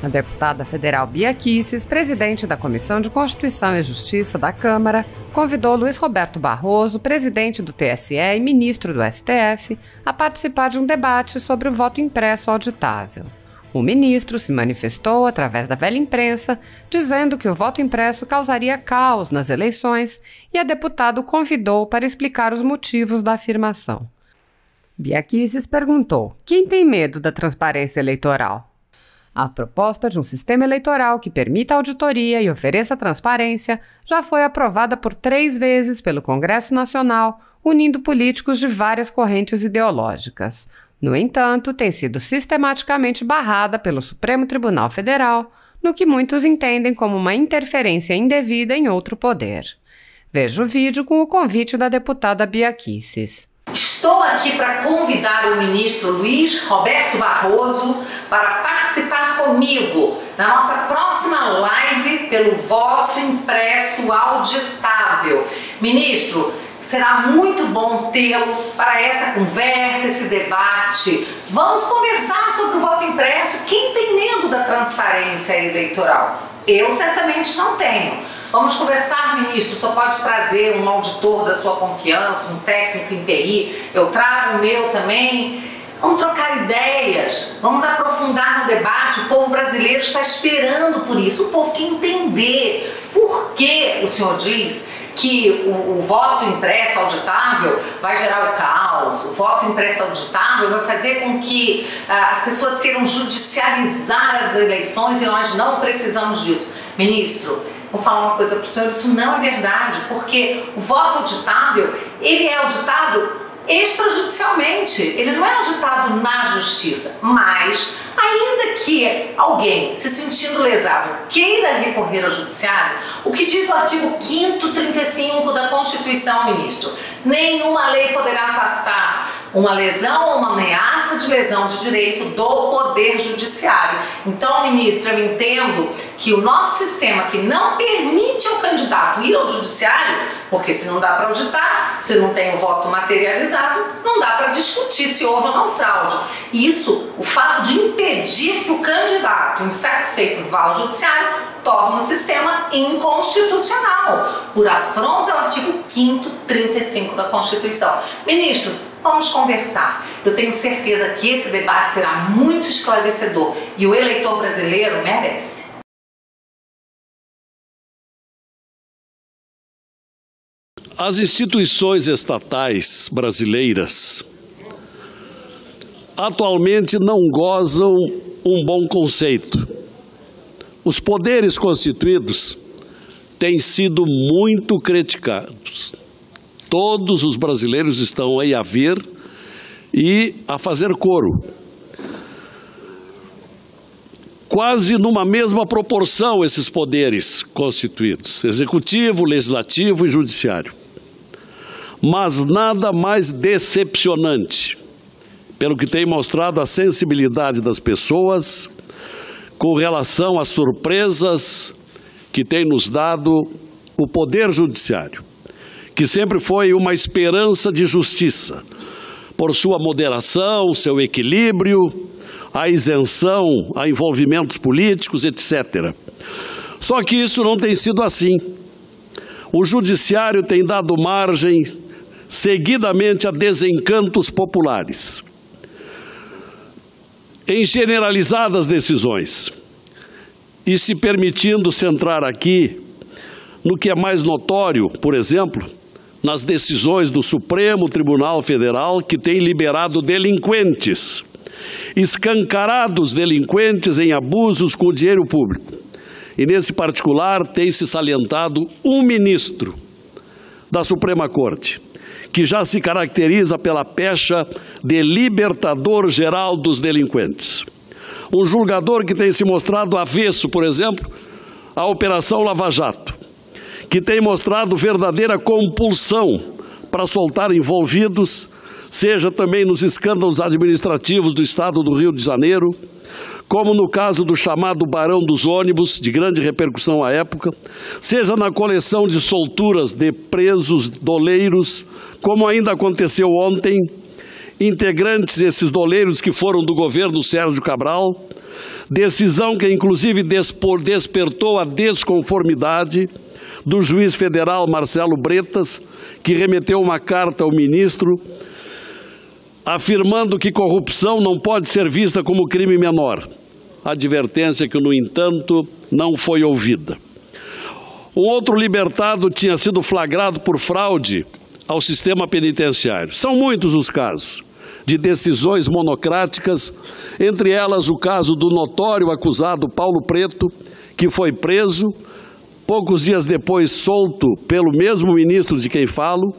A deputada federal Bia Kicis, presidente da Comissão de Constituição e Justiça da Câmara, convidou Luiz Roberto Barroso, presidente do TSE e ministro do STF, a participar de um debate sobre o voto impresso auditável. O ministro se manifestou através da velha imprensa, dizendo que o voto impresso causaria caos nas eleições, e a deputada o convidou para explicar os motivos da afirmação. Bia Kicis perguntou: quem tem medo da transparência eleitoral? A proposta de um sistema eleitoral que permita auditoria e ofereça transparência já foi aprovada por 3 vezes pelo Congresso Nacional, unindo políticos de várias correntes ideológicas. No entanto, tem sido sistematicamente barrada pelo Supremo Tribunal Federal, no que muitos entendem como uma interferência indevida em outro poder. Veja o vídeo com o convite da deputada Bia Kicis. Estou aqui para convidar o ministro Luiz Roberto Barroso para participar comigo na nossa próxima live pelo voto impresso auditável. Ministro, será muito bom tê-lo para essa conversa, esse debate. Vamos conversar sobre o voto impresso. Quem tem medo da transparência eleitoral? Eu certamente não tenho. Vamos conversar, ministro, só pode trazer um auditor da sua confiança, um técnico em TI, eu trago o meu também. Vamos trocar ideias, vamos aprofundar no debate. O povo brasileiro está esperando por isso, o povo quer entender por que o senhor diz que o voto impresso auditável vai gerar o caos, o voto impresso auditável vai fazer com que as pessoas queiram judicializar as eleições e nós não precisamos disso. Ministro, vou falar uma coisa para o senhor, isso não é verdade, porque o voto auditável, ele é auditado extrajudicialmente, ele não é auditado na justiça, mas ainda que alguém se sentindo lesado queira recorrer ao judiciário, o que diz o artigo 5º 35 da Constituição, ministro? Nenhuma lei poderá afastar uma lesão ou uma ameaça de lesão de direito do Poder Judiciário. Então, ministro, eu entendo que o nosso sistema que não permite ao candidato ir ao judiciário, porque se não dá para auditar, se não tem o voto materializado, não dá para discutir se houve ou não fraude. Isso, o fato de impedir que o candidato insatisfeito vá ao judiciário, torna o sistema inconstitucional, por afronta ao artigo 5º 35 da Constituição. Ministro, vamos conversar. Eu tenho certeza que esse debate será muito esclarecedor e o eleitor brasileiro merece. As instituições estatais brasileiras atualmente não gozam um bom conceito. Os poderes constituídos têm sido muito criticados. Todos os brasileiros estão aí a ver e a fazer coro. Quase numa mesma proporção esses poderes constituídos, executivo, legislativo e judiciário. Mas nada mais decepcionante, pelo que tem mostrado a sensibilidade das pessoas com relação às surpresas que tem nos dado o Poder Judiciário, que sempre foi uma esperança de justiça, por sua moderação, seu equilíbrio, a isenção a envolvimentos políticos, etc. Só que isso não tem sido assim. O Judiciário tem dado margem seguidamente a desencantos populares, em generalizadas decisões, e se permitindo centrar aqui no que é mais notório, por exemplo, nas decisões do Supremo Tribunal Federal, que tem liberado delinquentes, escancarados delinquentes em abusos com o dinheiro público. E nesse particular tem se salientado um ministro da Suprema Corte, que já se caracteriza pela pecha de libertador geral dos delinquentes. Um julgador que tem se mostrado avesso, por exemplo, à Operação Lava Jato, que tem mostrado verdadeira compulsão para soltar envolvidos, seja também nos escândalos administrativos do Estado do Rio de Janeiro, como no caso do chamado Barão dos Ônibus, de grande repercussão à época, seja na coleção de solturas de presos doleiros, como ainda aconteceu ontem, integrantes esses doleiros que foram do governo Sérgio Cabral, decisão que inclusive despertou a desconformidade do juiz federal Marcelo Bretas, que remeteu uma carta ao ministro afirmando que corrupção não pode ser vista como crime menor. Advertência que, no entanto, não foi ouvida. Um outro libertado tinha sido flagrado por fraude ao sistema penitenciário. São muitos os casos de decisões monocráticas, entre elas o caso do notório acusado Paulo Preto, que foi preso, poucos dias depois solto pelo mesmo ministro de quem falo,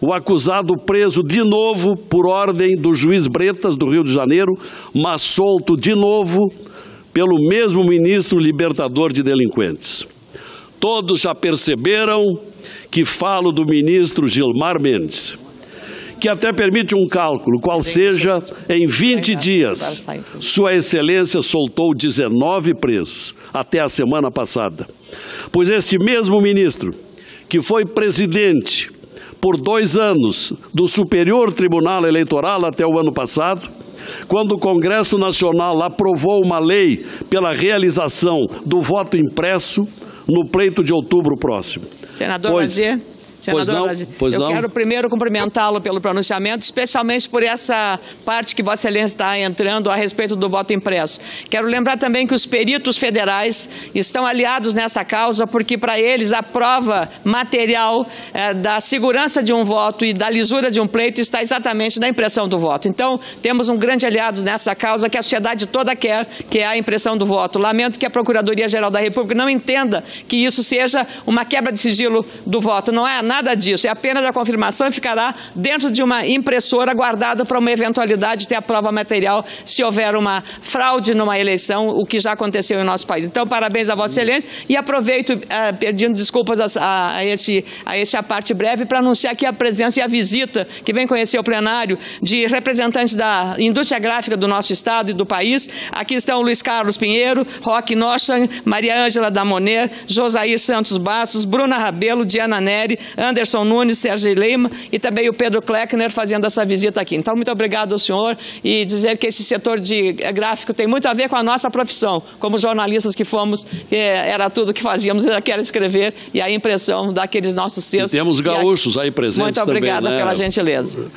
o acusado preso de novo por ordem do juiz Bretas, do Rio de Janeiro, mas solto de novo pelo mesmo ministro libertador de delinquentes. Todos já perceberam que falo do ministro Gilmar Mendes, que até permite um cálculo, qual seja, em 20 dias, Sua Excelência soltou 19 presos, até a semana passada. Pois esse mesmo ministro, que foi presidente por 2 anos do Superior Tribunal Eleitoral até o ano passado, quando o Congresso Nacional aprovou uma lei pela realização do voto impresso no pleito de outubro próximo. Senador Lazier. Senador Lazier, eu quero primeiro cumprimentá-lo pelo pronunciamento, especialmente por essa parte que Vossa Excelência está entrando a respeito do voto impresso. Quero lembrar também que os peritos federais estão aliados nessa causa, porque para eles a prova material da segurança de um voto e da lisura de um pleito está exatamente na impressão do voto. Então, temos um grande aliado nessa causa que a sociedade toda quer, que é a impressão do voto. Lamento que a Procuradoria-Geral da República não entenda que isso seja uma quebra de sigilo do voto. Não é nada disso, é apenas a confirmação e ficará dentro de uma impressora guardada para uma eventualidade de ter a prova material se houver uma fraude numa eleição, o que já aconteceu em nosso país. Então, parabéns a Vossa Excelência e aproveito, pedindo desculpas a esta parte breve, para anunciar aqui a presença e a visita, que vem conhecer o plenário, de representantes da indústria gráfica do nosso estado e do país. Aqui estão Luiz Carlos Pinheiro, Roque Nochan, Maria Ângela Damoner, Josair Santos Bastos, Bruna Rabelo, Diana Neri, Anderson Nunes, Sérgio Leima e também o Pedro Kleckner fazendo essa visita aqui. Então, muito obrigado ao senhor e dizer que esse setor de gráfico tem muito a ver com a nossa profissão. Como jornalistas que fomos, era tudo que fazíamos, era querer escrever e a impressão daqueles nossos textos. E temos gaúchos aí presentes também. Muito obrigada, né? Pela gentileza.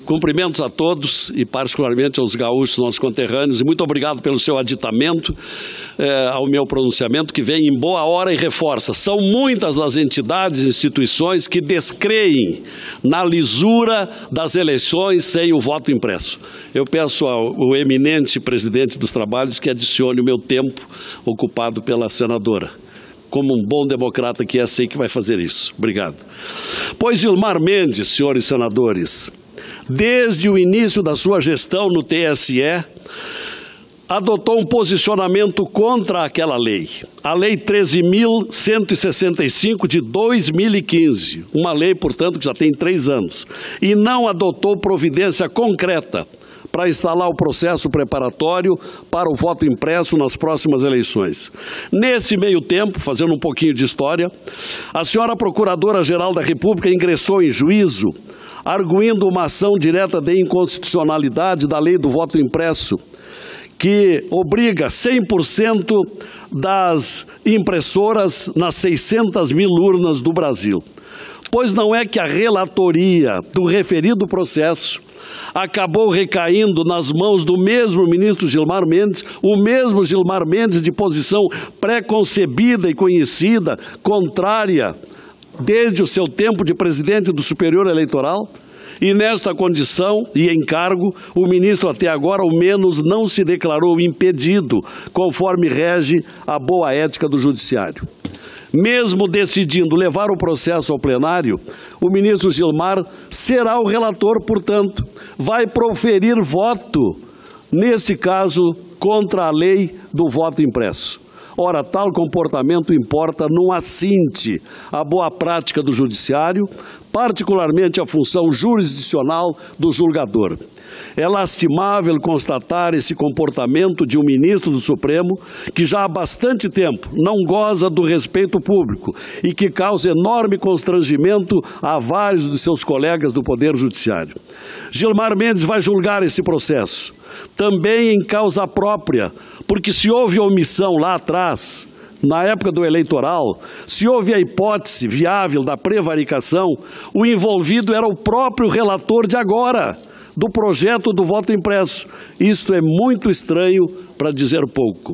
Cumprimentos a todos e particularmente aos gaúchos, nossos conterrâneos, e muito obrigado pelo seu aditamento ao meu pronunciamento, que vem em boa hora e reforça. São muitas as entidades e instituições que descreem na lisura das eleições sem o voto impresso. Eu peço ao eminente presidente dos trabalhos que adicione o meu tempo ocupado pela senadora. Como um bom democrata que é, sei que vai fazer isso. Obrigado. Pois Gilmar Mendes, senhores senadores, desde o início da sua gestão no TSE, adotou um posicionamento contra aquela lei, a Lei 13.165 de 2015, uma lei, portanto, que já tem 3 anos, e não adotou providência concreta para instalar o processo preparatório para o voto impresso nas próximas eleições. Nesse meio tempo, fazendo um pouquinho de história, a senhora Procuradora-Geral da República ingressou em juízo, arguindo uma ação direta de inconstitucionalidade da lei do voto impresso, que obriga 100% das impressoras nas 600 mil urnas do Brasil. Pois não é que a relatoria do referido processo acabou recaindo nas mãos do mesmo ministro Gilmar Mendes, o mesmo Gilmar Mendes de posição pré-concebida e conhecida, contrária, desde o seu tempo de presidente do Superior Eleitoral? E nesta condição e encargo, o ministro até agora, ao menos, não se declarou impedido, conforme rege a boa ética do judiciário. Mesmo decidindo levar o processo ao plenário, o ministro Gilmar será o relator, portanto, vai proferir voto, nesse caso, contra a lei do voto impresso. Ora, tal comportamento importa num assinte à boa prática do judiciário, particularmente a função jurisdicional do julgador. É lastimável constatar esse comportamento de um ministro do Supremo que já há bastante tempo não goza do respeito público e que causa enorme constrangimento a vários de seus colegas do Poder Judiciário. Gilmar Mendes vai julgar esse processo, também em causa própria, porque se houve omissão lá atrás, na época do eleitoral, se houve a hipótese viável da prevaricação, o envolvido era o próprio relator de agora, do projeto do voto impresso. Isto é muito estranho, para dizer pouco.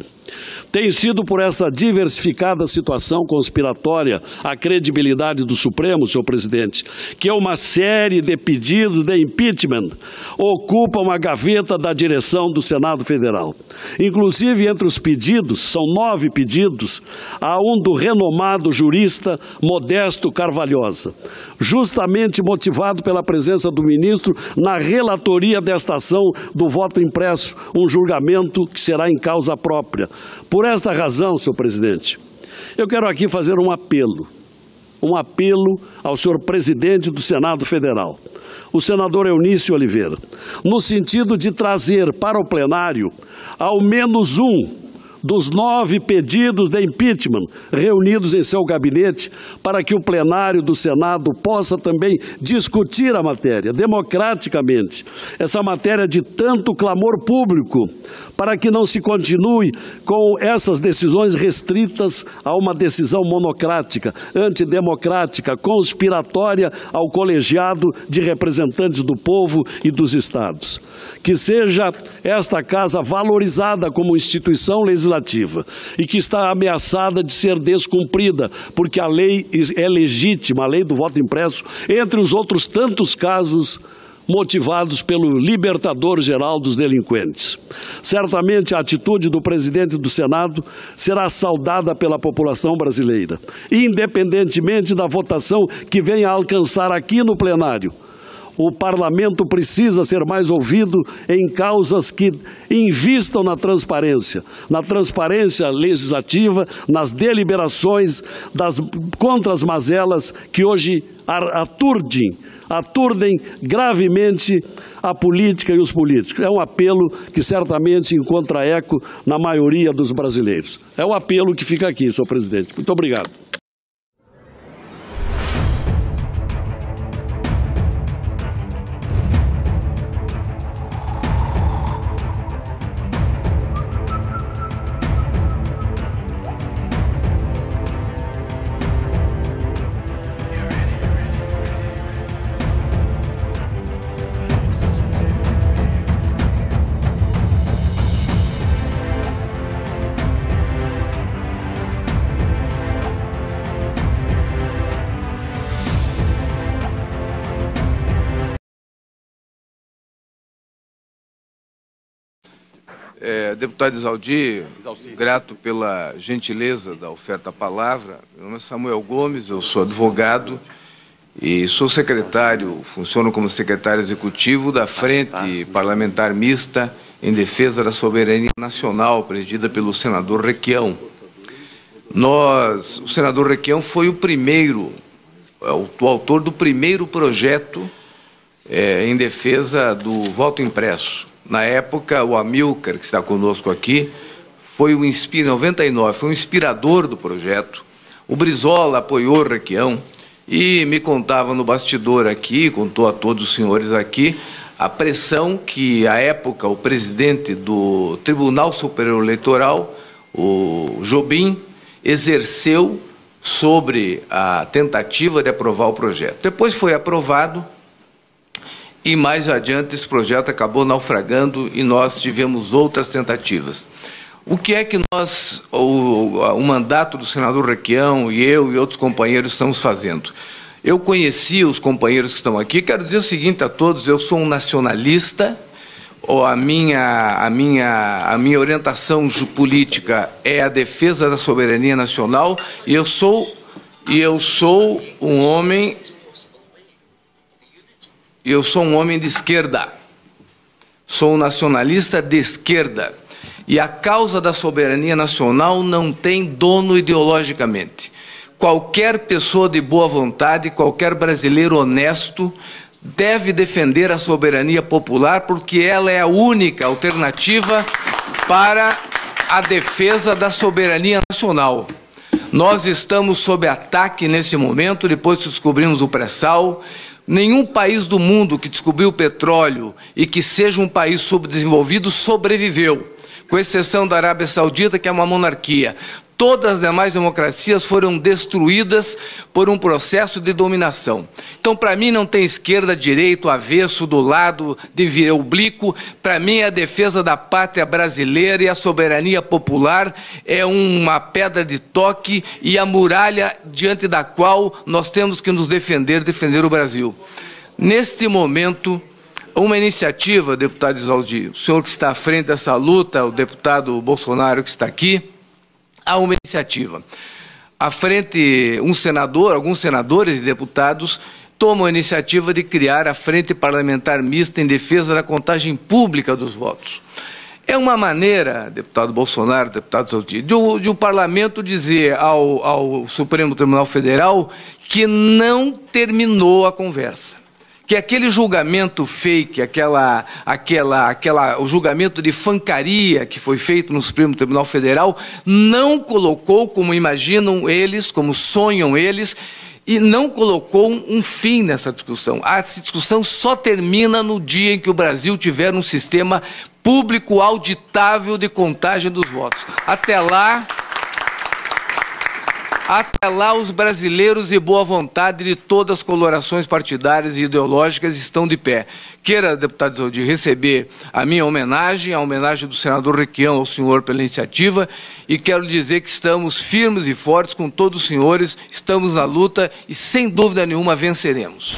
Tem sido por essa diversificada situação conspiratória a credibilidade do Supremo, senhor presidente, que uma série de pedidos de impeachment ocupam a gaveta da direção do Senado Federal. Inclusive, entre os pedidos, são 9 pedidos, há um do renomado jurista Modesto Carvalhosa, justamente motivado pela presença do ministro na relatoria desta ação do voto impresso, um julgamento que será em causa própria. Por esta razão, senhor presidente, eu quero aqui fazer um apelo ao senhor presidente do Senado Federal, o senador Eunício Oliveira, no sentido de trazer para o plenário ao menos um dos 9 pedidos de impeachment reunidos em seu gabinete, para que o plenário do Senado possa também discutir a matéria democraticamente, essa matéria de tanto clamor público, para que não se continue com essas decisões restritas a uma decisão monocrática, antidemocrática, conspiratória ao colegiado de representantes do povo e dos estados. Que seja esta casa valorizada como instituição legislativa e que está ameaçada de ser descumprida, porque a lei é legítima, a lei do voto impresso, entre os outros tantos casos motivados pelo libertador geral dos delinquentes. Certamente a atitude do presidente do Senado será saudada pela população brasileira, independentemente da votação que venha a alcançar aqui no plenário. O parlamento precisa ser mais ouvido em causas que invistam na transparência legislativa, nas deliberações contra as mazelas que hoje aturdem gravemente a política e os políticos. É um apelo que certamente encontra eco na maioria dos brasileiros. É um apelo que fica aqui, senhor presidente. Muito obrigado. Deputado Izaldi, grato pela gentileza da oferta à palavra. Meu nome é Samuel Gomes, eu sou advogado e sou secretário, funciono como secretário executivo da Frente Parlamentar Mista em Defesa da Soberania Nacional, presidida pelo senador Requião. O senador Requião foi o autor do primeiro projeto em defesa do voto impresso. Na época, o Amilcar, que está conosco aqui, em 99, foi um inspirador do projeto. O Brizola apoiou o Requião e me contava no bastidor aqui, contou a todos os senhores aqui, a pressão que, à época, o presidente do Tribunal Superior Eleitoral, o Jobim, exerceu sobre a tentativa de aprovar o projeto. Depois foi aprovado, e mais adiante esse projeto acabou naufragando e nós tivemos outras tentativas. O que é que o mandato do senador Requião e eu e outros companheiros estamos fazendo? Eu conheci os companheiros que estão aqui, quero dizer o seguinte a todos, eu sou um nacionalista, a minha orientação política é a defesa da soberania nacional e eu sou um homem de esquerda, sou um nacionalista de esquerda. E a causa da soberania nacional não tem dono ideologicamente. Qualquer pessoa de boa vontade, qualquer brasileiro honesto, deve defender a soberania popular, porque ela é a única alternativa para a defesa da soberania nacional. Nós estamos sob ataque nesse momento, depois que descobrimos o pré-sal. Nenhum país do mundo que descobriu o petróleo e que seja um país subdesenvolvido sobreviveu, com exceção da Arábia Saudita, que é uma monarquia. Todas as demais democracias foram destruídas por um processo de dominação. Então, para mim, não tem esquerda, direito, avesso, do lado, de oblíquo. Para mim, a defesa da pátria brasileira e a soberania popular é uma pedra de toque e a muralha diante da qual nós temos que nos defender o Brasil. Neste momento, uma iniciativa, deputado Isaldi, o senhor que está à frente dessa luta, o deputado Bolsonaro que está aqui, há uma iniciativa. À frente, alguns senadores e deputados tomam a iniciativa de criar a Frente Parlamentar Mista em defesa da contagem pública dos votos. É uma maneira, deputado Bolsonaro, deputado Isaldi, de o parlamento dizer ao Supremo Tribunal Federal que não terminou a conversa. Que aquele julgamento fake, o julgamento de fancaria que foi feito no Supremo Tribunal Federal não colocou, como imaginam eles, como sonham eles, e não colocou um fim nessa discussão. A discussão só termina no dia em que o Brasil tiver um sistema público auditável de contagem dos votos. Até lá, os brasileiros de boa vontade de todas as colorações partidárias e ideológicas estão de pé. Queira, deputado Isaldi, receber a minha homenagem, a homenagem do senador Requião ao senhor pela iniciativa, e quero dizer que estamos firmes e fortes com todos os senhores, estamos na luta e, sem dúvida nenhuma, venceremos.